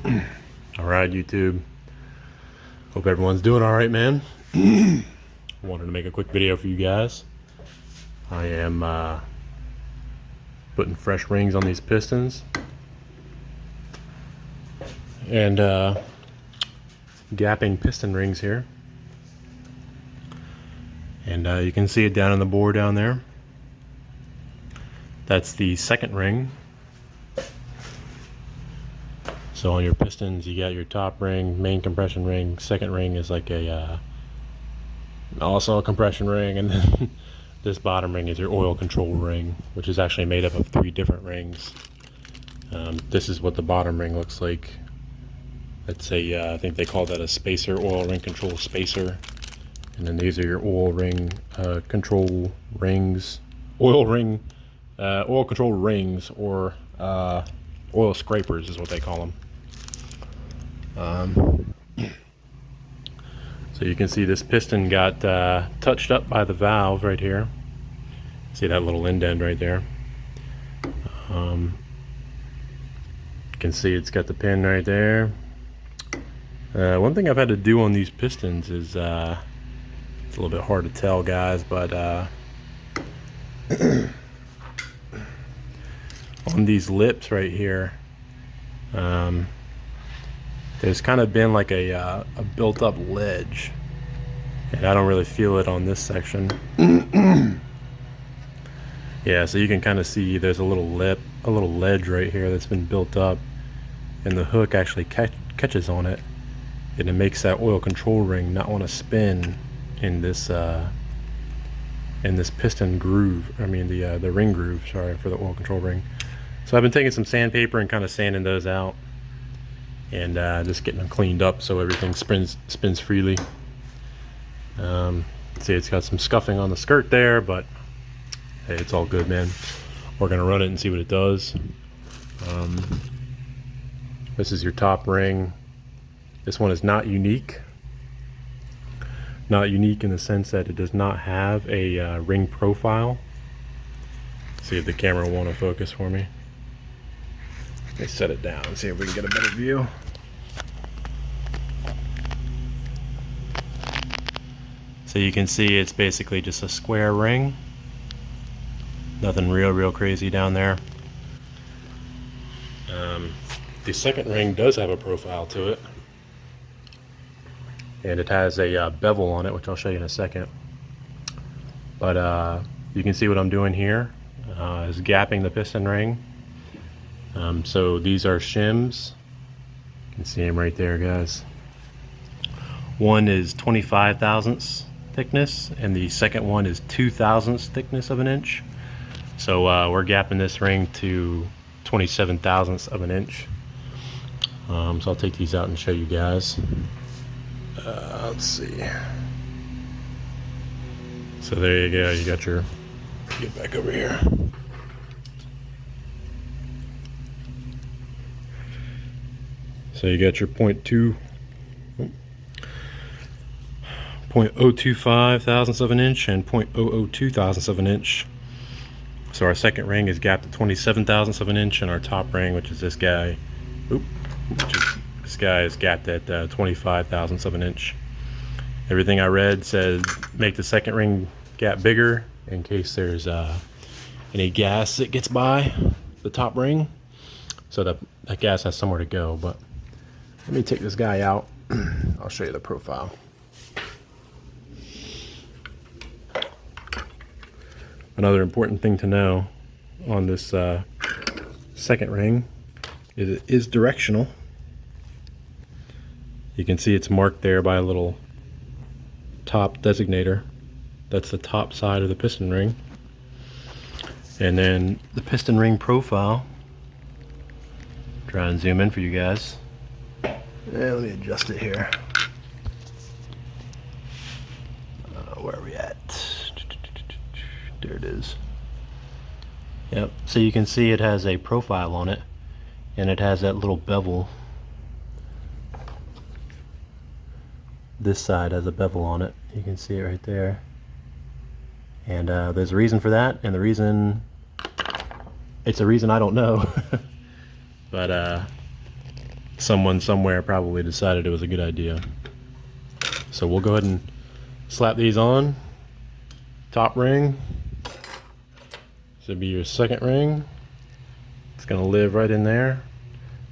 All right, YouTube. Hope everyone's doing all right, man. Wanted to make a quick video for you guys. I am putting fresh rings on these pistons and gapping piston rings here. And you can see it down on the board down there. That's the second ring. So on your pistons, you got your top ring, main compression ring. Second ring is like also a compression ring, and then this bottom ring is your oil control ring, which is actually made up of 3 different rings. This is what the bottom ring looks like. It's I think they call that a spacer, oil ring control spacer. And then these are your oil ring control rings, oil control rings, or oil scrapers is what they call them. So you can see this piston got touched up by the valve right here. See that little indent right there? You can see it's got the pin right there. One thing I've had to do on these pistons is it's a little bit hard to tell, guys, but on these lips right here, there's kind of been like a built-up ledge, and I don't really feel it on this section. Yeah, so you can kind of see there's a little ledge right here that's been built up, and the hook actually catches on it, and it makes that oil control ring not want to spin in this piston groove. I mean the ring groove, sorry, for the oil control ring. So I've been taking some sandpaper and kind of sanding those out, and just getting them cleaned up so everything spins freely. See, it's got some scuffing on the skirt there, but hey, it's all good, man. We're gonna run it and see what it does. This is your top ring. This one is not unique. Not unique in the sense that it does not have a ring profile. See if the camera will want to focus for me. Let me set it down and see if we can get a better view. So you can see it's basically just a square ring. Nothing real crazy down there. The second ring does have a profile to it, and it has a bevel on it, which I'll show you in a second. But you can see what I'm doing here is gapping the piston ring. So these are shims. You can see them right there, guys. One is 25 thousandths thickness, and the second one is 2 thousandths thickness of an inch. So we're gapping this ring to 27 thousandths of an inch. So I'll take these out and show you guys. Let's see. So there you go. You got your. Get back over here. So you got your 0.025 thousandths of an inch and 0.002 thousandths of an inch. So our second ring is gapped at 27 thousandths of an inch, and our top ring, which is this guy, is gapped at 25 thousandths of an inch. Everything I read said make the second ring gap bigger in case there's any gas that gets by the top ring, so that gas has somewhere to go. But let me take this guy out. I'll show you the profile. Another important thing to know on this second ring is it is directional. You can see it's marked there by a little top designator. That's the top side of the piston ring. And then the piston ring profile. Try and zoom in for you guys. Let me adjust it here. Where are we at? There it is. Yep, so you can see it has a profile on it, and it has that little bevel. This side has a bevel on it. You can see it right there. And there's a reason for that, and the reason, it's a reason I don't know. But someone somewhere probably decided it was a good idea. So we'll go ahead and slap these on. Top ring. This will be your second ring. It's gonna live right in there.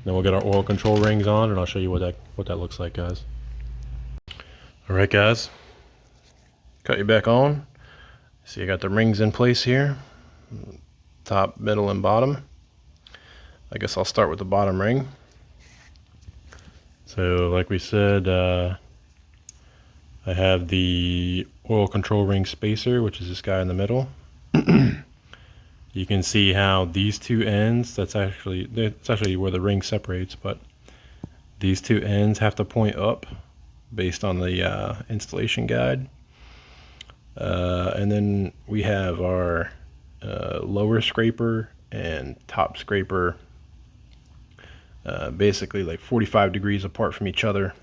Then we'll get our oil control rings on, and I'll show you what that looks like, guys. All right, guys. Cut you back on. See, I got the rings in place here. Top, middle, and bottom. I guess I'll start with the bottom ring. So, like we said, I have the oil control ring spacer, which is this guy in the middle. You can see how these two ends, that's actually where the ring separates, but these two ends have to point up based on the installation guide. And then we have our lower scraper and top scraper basically like 45 degrees apart from each other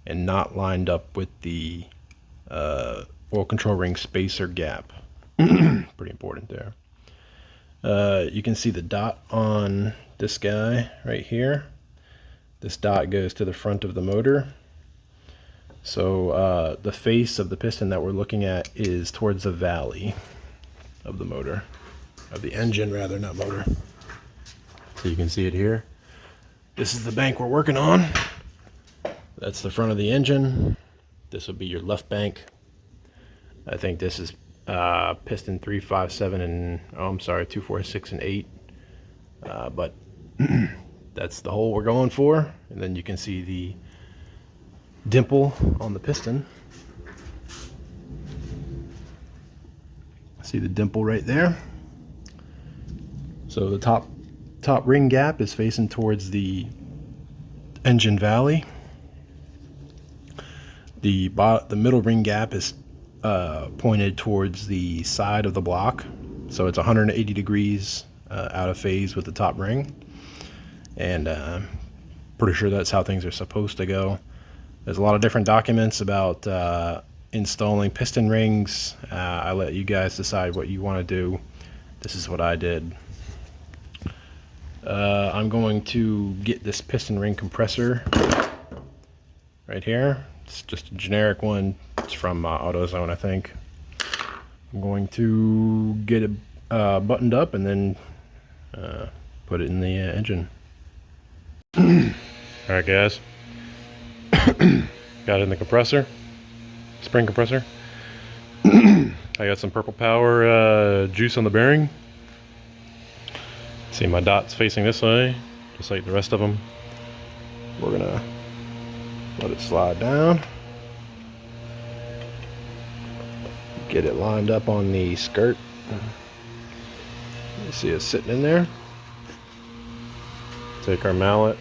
and not lined up with the oil control ring spacer gap. Pretty important there. You can see the dot on this guy right here. This dot goes to the front of the motor. So the face of the piston that we're looking at is towards the valley of the motor, of the engine rather, not motor. So you can see it here. This is the bank we're working on. That's the front of the engine. This will be your left bank. I think this is piston 3, 5, 7, and 2, 4, 6, and 8. But that's the hole we're going for. And then you can see the dimple on the piston. See the dimple right there. So the top ring gap is facing towards the engine valley. The middle ring gap is pointed towards the side of the block, so it's 180 degrees out of phase with the top ring, and pretty sure that's how things are supposed to go. There's a lot of different documents about installing piston rings. I let you guys decide what you want to do. This is what I did. I'm going to get this piston ring compressor right here. It's just a generic one. It's from AutoZone, I think. I'm going to get it buttoned up and then put it in the engine. Alright, guys. Got it in the compressor, spring compressor. I got some Purple Power juice on the bearing. See, my dot's facing this way, just like the rest of them. We're gonna let it slide down. Get it lined up on the skirt. You see it sitting in there. Take our mallet.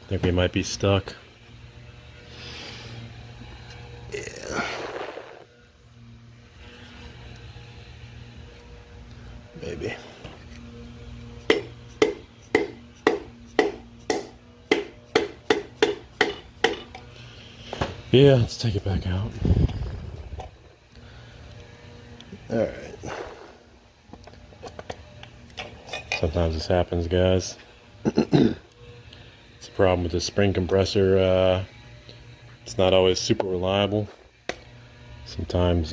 I think we might be stuck. Yeah. Maybe. Yeah, let's take it back out. Alright. Sometimes this happens, guys. Problem with the spring compressor, it's not always super reliable. Sometimes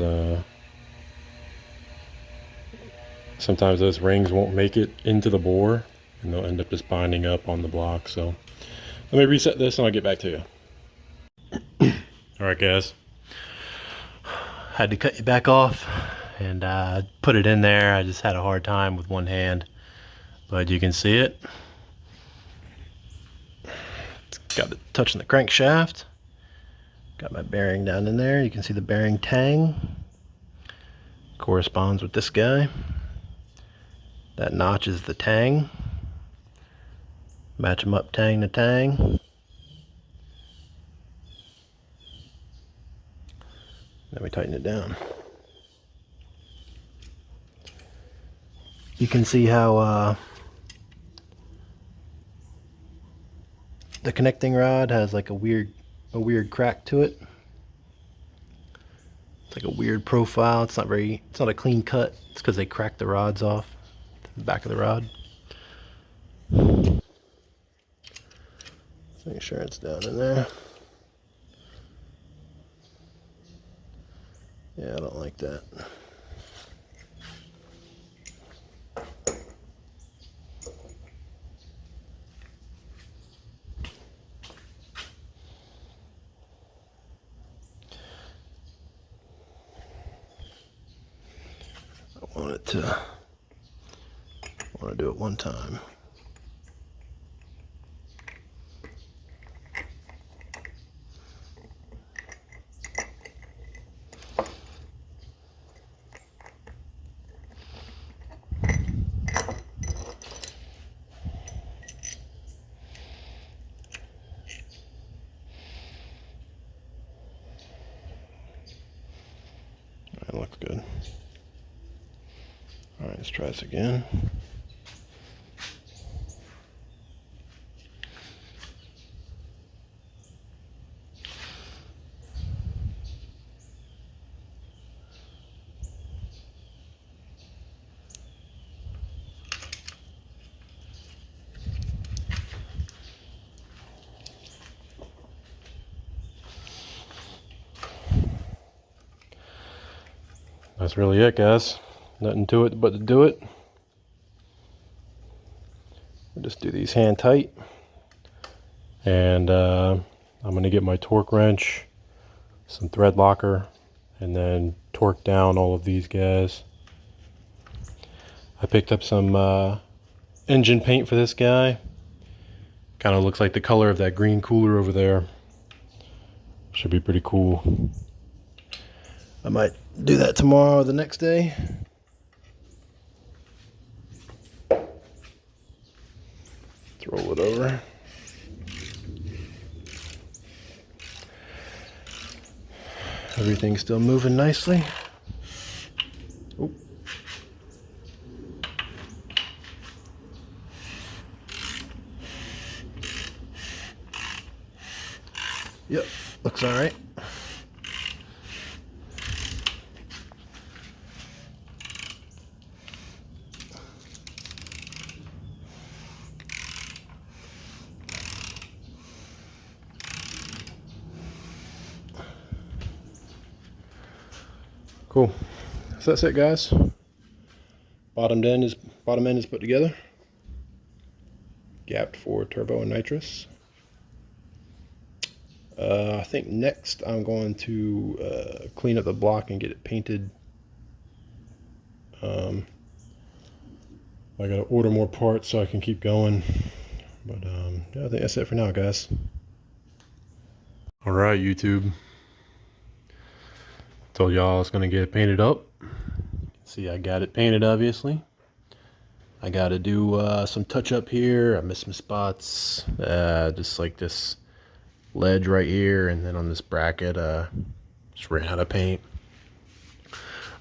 those rings won't make it into the bore and they'll end up just binding up on the block. So let me reset this and I'll get back to you. Alright, guys, had to cut you back off and put it in there. I just had a hard time with one hand, but you can see it. Got it touching the crankshaft. Got my bearing down in there. You can see the bearing tang corresponds with this guy. That notch is the tang. Match them up tang to tang. Then we tighten it down. You can see how the connecting rod has like a weird crack to it. It's like a weird profile. It's not a clean cut. It's because they cracked the rods off the back of the rod. Make sure it's down in there. Yeah, I don't like that. I want to do it one time. That looks good. All right, let's try this again. That's really it, guys. Nothing to it but to do it. We'll just do these hand tight. And I'm going to get my torque wrench, some thread locker, and then torque down all of these guys. I picked up some engine paint for this guy. Kind of looks like the color of that green cooler over there. Should be pretty cool. I might do that tomorrow or the next day. Let's roll it over. Everything's still moving nicely. Oop. Yep, looks all right. Cool. So that's it, guys. Bottom end is put together. Gapped for turbo and nitrous. I think next I'm going to clean up the block and get it painted. I gotta order more parts so I can keep going. But yeah, I think that's it for now, guys. All right, YouTube. Told y'all I was gonna get it painted up. See, I got it painted, obviously. I gotta do some touch up here. I missed some spots, just like this ledge right here, and then on this bracket, just ran out of paint.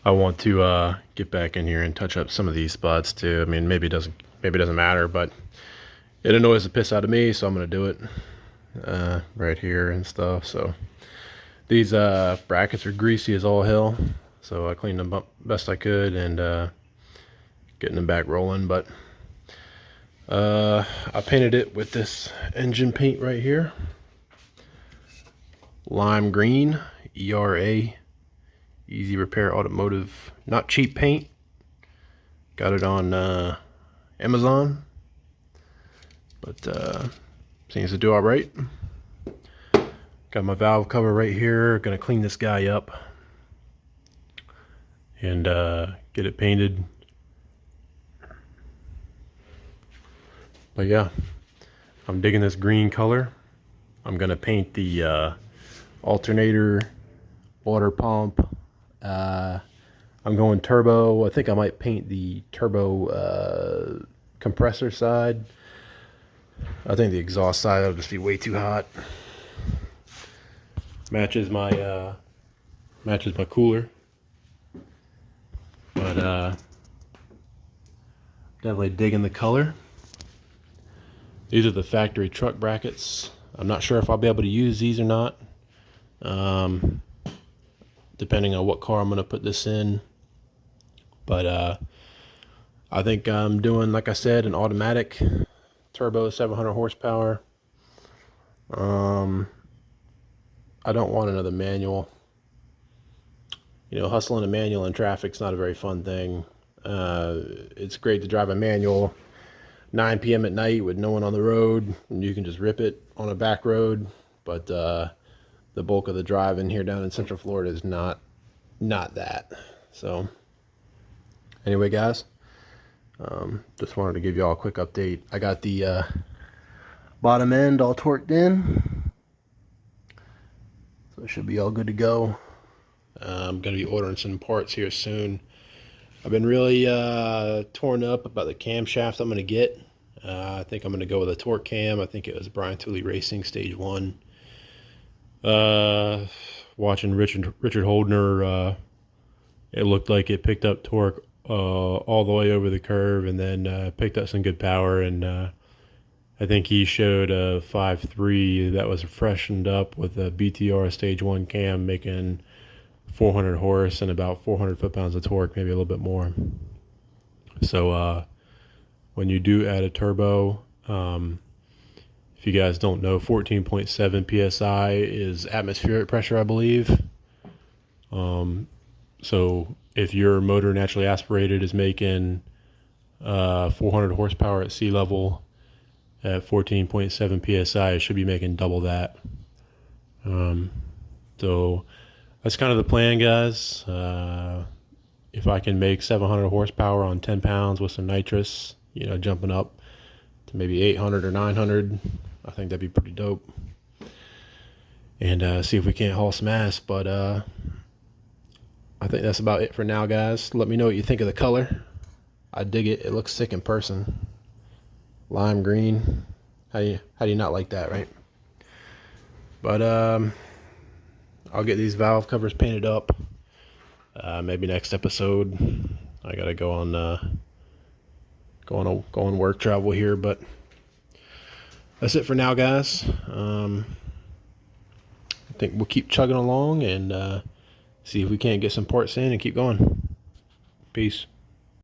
I want to get back in here and touch up some of these spots too. I mean, maybe it doesn't matter, but it annoys the piss out of me, so I'm gonna do it right here and stuff. So these brackets are greasy as all hell, so I cleaned them up best I could and getting them back rolling. But I painted it with this engine paint right here, lime green, ERA, Easy Repair Automotive, not cheap paint. Got it on Amazon, but seems to do all right. Got my valve cover right here. Gonna clean this guy up and get it painted. But yeah, I'm digging this green color. I'm gonna paint the alternator, water pump. I'm going turbo. I think I might paint the turbo compressor side. I think the exhaust side will just be way too hot. Matches my cooler, but definitely digging the color. These are the factory truck brackets. I'm not sure if I'll be able to use these or not, depending on what car I'm going to put this in. But I think I'm doing, like I said, an automatic turbo, 700 horsepower. I don't want another manual. You know, hustling a manual in traffic's not a very fun thing. It's great to drive a manual 9 p.m. at night with no one on the road, and you can just rip it on a back road. But the bulk of the drive in here down in Central Florida is not that. So anyway, guys, just wanted to give you all a quick update. I got the bottom end all torqued in, so it should be all good to go. I'm going to be ordering some parts here soon. I've been really torn up about the camshaft I'm going to get. I think I'm going to go with a torque cam. I think it was Brian Tooley Racing Stage 1. Watching Richard Holdner, it looked like it picked up torque all the way over the curve, and then picked up some good power. And I think he showed a 5.3 that was freshened up with a BTR Stage 1 cam, making 400 horse and about 400 foot-pounds of torque, maybe a little bit more. So when you do add a turbo, if you guys don't know, 14.7 psi is atmospheric pressure, I believe. So if your motor naturally aspirated is making 400 horsepower at sea level at 14.7 psi, it should be making double that. So that's kind of the plan, guys. If I can make 700 horsepower on 10 pounds with some nitrous, you know, jumping up to maybe 800 or 900, I think that'd be pretty dope. And see if we can't haul some ass. But I think that's about it for now, guys. Let me know what you think of the color. I dig it. It looks sick in person. Lime green. How do you not like that, right? But I'll get these valve covers painted up. Maybe next episode. I gotta go on work travel here, but that's it for now, guys. I think we'll keep chugging along and see if we can't get some parts in and keep going. Peace.